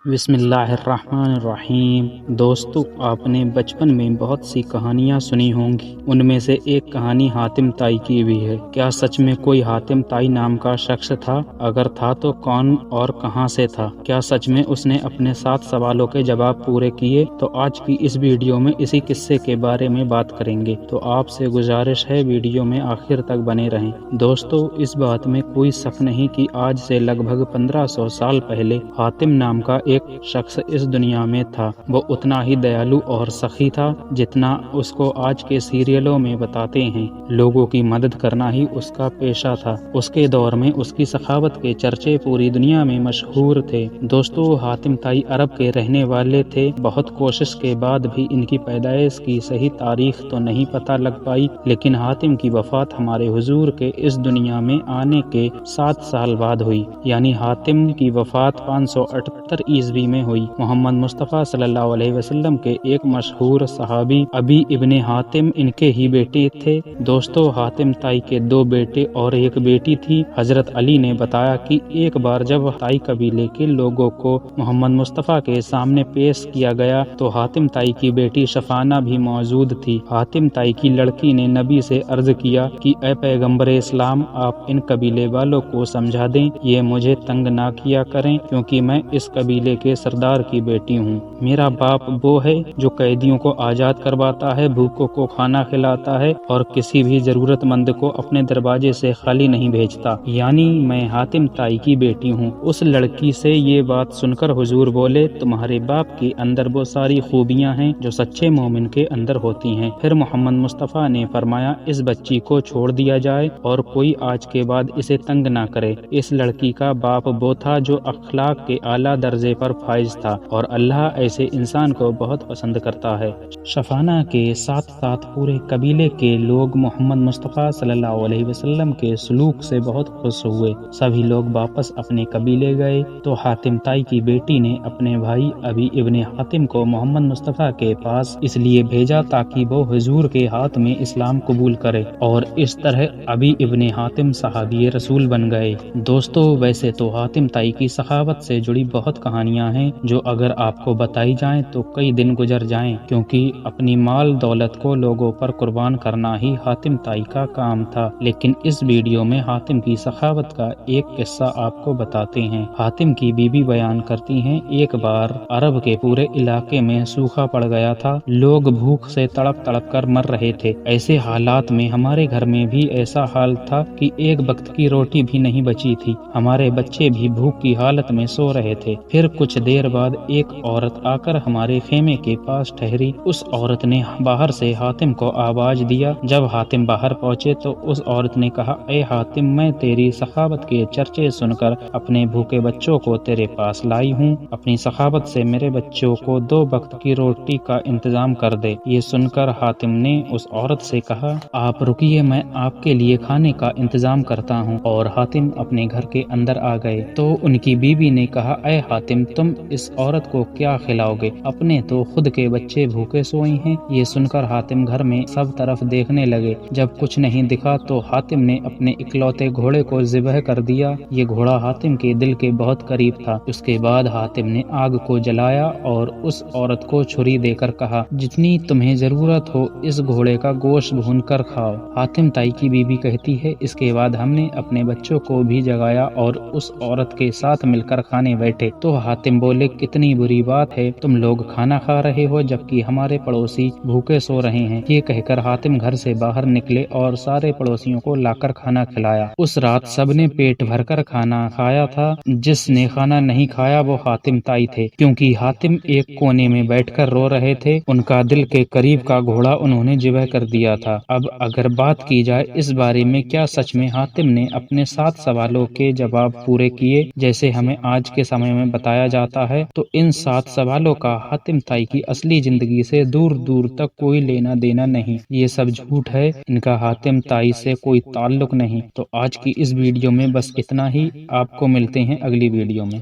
بسم اللہ الرحمن الرحیم۔ دوستو، آپ نے بچپن میں بہت سی کہانیاں سنی ہوں گی۔ ان میں سے ایک کہانی حاتم طائی کی بھی ہے۔ کیا سچ میں کوئی حاتم طائی نام کا شخص تھا؟ اگر تھا تو کون اور کہاں سے تھا؟ کیا سچ میں اس نے اپنے 7 سوالوں کے جواب پورے کیے؟ تو آج کی اس ویڈیو میں اسی قصے کے بارے میں بات کریں گے، تو آپ سے گزارش ہے ویڈیو میں آخر تک بنے رہیں۔ دوستو، اس بات میں کوئی شک نہیں کہ آج سے لگ بھگ 1500 سال پہلے حاتم نام کا ایک شخص اس دنیا میں تھا۔ وہ اتنا ہی دیالو اور سخی تھا جتنا اس کو آج کے سیریلوں میں بتاتے ہیں۔ لوگوں کی مدد کرنا ہی اس کا پیشہ تھا۔ اس کے دور میں اس کی سخاوت کے چرچے پوری دنیا میں مشہور تھے۔ دوستو، حاتم طائی عرب کے رہنے والے تھے۔ بہت کوشش کے بعد بھی ان کی پیدائش کی صحیح تاریخ تو نہیں پتہ لگ پائی، لیکن حاتم کی وفات ہمارے حضور کے اس دنیا میں آنے کے 7 سال بعد ہوئی، یعنی حاتم کی وفات 578 عیسوی میں ہوئی۔ محمد مصطفیٰ صلی اللہ علیہ وسلم کے ایک مشہور صحابی ابی ابن حاتم ان کے ہی بیٹے تھے۔ دوستو، حاتم طائی کے 2 بیٹے اور ایک بیٹی تھی۔ حضرت علی نے بتایا کہ ایک بار جب طائی قبیلے کے لوگوں کو محمد مصطفیٰ کے سامنے پیش کیا گیا تو حاتم طائی کی بیٹی شفانہ بھی موجود تھی۔ حاتم طائی کی لڑکی نے نبی سے عرض کیا کہ اے پیغمبر اسلام، آپ ان قبیلے والوں کو سمجھا دیں، یہ مجھے تنگ نہ کیا کریں، کیونکہ میں اس قبیلے کے سردار کی بیٹی ہوں۔ میرا باپ وہ ہے جو قیدیوں کو آزاد کرواتا ہے، بھوکوں کو کھانا کھلاتا ہے اور کسی بھی ضرورت مند کو اپنے دروازے سے خالی نہیں بھیجتا، یعنی میں حاتم طائی کی بیٹی ہوں۔ اس لڑکی سے یہ بات سن کر حضور بولے، تمہارے باپ کے اندر وہ ساری خوبیاں ہیں جو سچے مومن کے اندر ہوتی ہیں۔ پھر محمد مصطفیٰ نے فرمایا، اس بچی کو چھوڑ دیا جائے اور کوئی آج کے بعد اسے تنگ نہ کرے۔ اس لڑکی کا باپ وہ تھا جو اخلاق کے اعلیٰ درجے پر فائز تھا اور اللہ ایسے انسان کو بہت پسند کرتا ہے۔ شفانہ کے ساتھ ساتھ پورے قبیلے کے لوگ محمد مصطفیٰ صلی اللہ علیہ وسلم کے سلوک سے بہت خوش ہوئے۔ سبھی لوگ واپس اپنے قبیلے گئے تو حاتم طائی کی بیٹی نے اپنے بھائی ابی ابن حاتم کو محمد مصطفیٰ کے پاس اس لیے بھیجا تاکہ وہ حضور کے ہاتھ میں اسلام قبول کرے، اور اس طرح ابی ابن حاتم صحابی رسول بن گئے۔ دوستو، ویسے تو حاتم طائی کی سخاوت سے جڑی بہت کہانیاں ہیں جو اگر آپ کو بتائی جائیں تو کئی دن گزر جائیں، کیونکہ اپنی مال دولت کو لوگوں پر قربان کرنا ہی حاتم طائی کا کام تھا۔ لیکن اس ویڈیو میں حاتم کی سخاوت کا ایک قصہ آپ کو بتاتے ہیں۔ حاتم کی بیوی بیان کرتی ہیں، ایک بار عرب کے پورے علاقے میں سوکھا پڑ گیا تھا، لوگ بھوک سے تڑپ تڑپ کر مر رہے تھے۔ ایسے حالات میں ہمارے گھر میں بھی ایسا حال تھا کہ ایک وقت کی روٹی بھی نہیں بچی تھی، ہمارے بچے بھی بھوک کی حالت میں سو رہے تھے۔ پھر کچھ دیر بعد ایک عورت آ کر ہمارے خیمے کے پاس ٹھہری۔ اس عورت نے باہر سے حاتم کو آواز دیا۔ جب حاتم باہر پہنچے تو اس عورت نے کہا، اے حاتم، میں تیری سخاوت کے چرچے سن کر اپنے بھوکے بچوں کو تیرے پاس لائی ہوں، اپنی سخاوت سے میرے بچوں کو 2 وقت کی روٹی کا انتظام کر دے۔ یہ سن کر حاتم نے اس عورت سے کہا، آپ رکیے، میں آپ کے لیے کھانے کا انتظام کرتا ہوں، اور حاتم اپنے گھر کے اندر آ گئے تو ان کی بیوی نے کہا، اے حاتم، تم اس عورت کو کیا کھلاؤ گے؟ اپنے تو خود کے بچے بھوکے سوئے ہیں۔ یہ سن کر حاتم گھر میں سب طرف دیکھنے لگے۔ جب کچھ نہیں دکھا تو حاتم نے اپنے اکلوتے گھوڑے کو ذبح کر دیا۔ یہ گھوڑا حاتم کے دل کے بہت قریب تھا۔ اس کے بعد حاتم نے آگ کو جلایا اور اس عورت کو چھری دے کر کہا، جتنی تمہیں ضرورت ہو اس گھوڑے کا گوشت بھون کر کھاؤ۔ حاتم طائی کی بیوی کہتی ہے، اس کے بعد ہم نے اپنے بچوں کو بھی جگایا اور اس عورت کے ساتھ مل کر کھانے بیٹھے تو حاتم بولے، کتنی بری بات ہے، تم لوگ کھانا کھا رہے ہو جبکہ ہمارے پڑوسی بھوکے سو رہے ہیں۔ یہ کہہ کر حاتم گھر سے باہر نکلے اور سارے پڑوسیوں کو لا کر کھانا کھلایا۔ اس رات سب نے پیٹ بھر کر کھانا کھایا تھا۔ جس نے کھانا نہیں کھایا وہ حاتم طائی تھے، کیونکہ حاتم ایک کونے میں بیٹھ کر رو رہے تھے۔ ان کا دل کے قریب کا گھوڑا انہوں نے ذبح کر دیا تھا۔ اب اگر بات کی جائے اس بارے میں کیا سچ میں حاتم نے اپنے 7 سوالوں کے جواب پورے کیے جیسے ہمیں آج کے سمے میں بتایا جاتا ہے، تو ان 7 سوالوں کا حاتم طائی کی اصلی زندگی سے دور دور تک کوئی لینا دینا نہیں۔ یہ سب جھوٹ ہے، ان کا حاتم طائی سے کوئی تعلق نہیں۔ تو آج کی اس ویڈیو میں بس اتنا ہی، آپ کو ملتے ہیں اگلی ویڈیو میں۔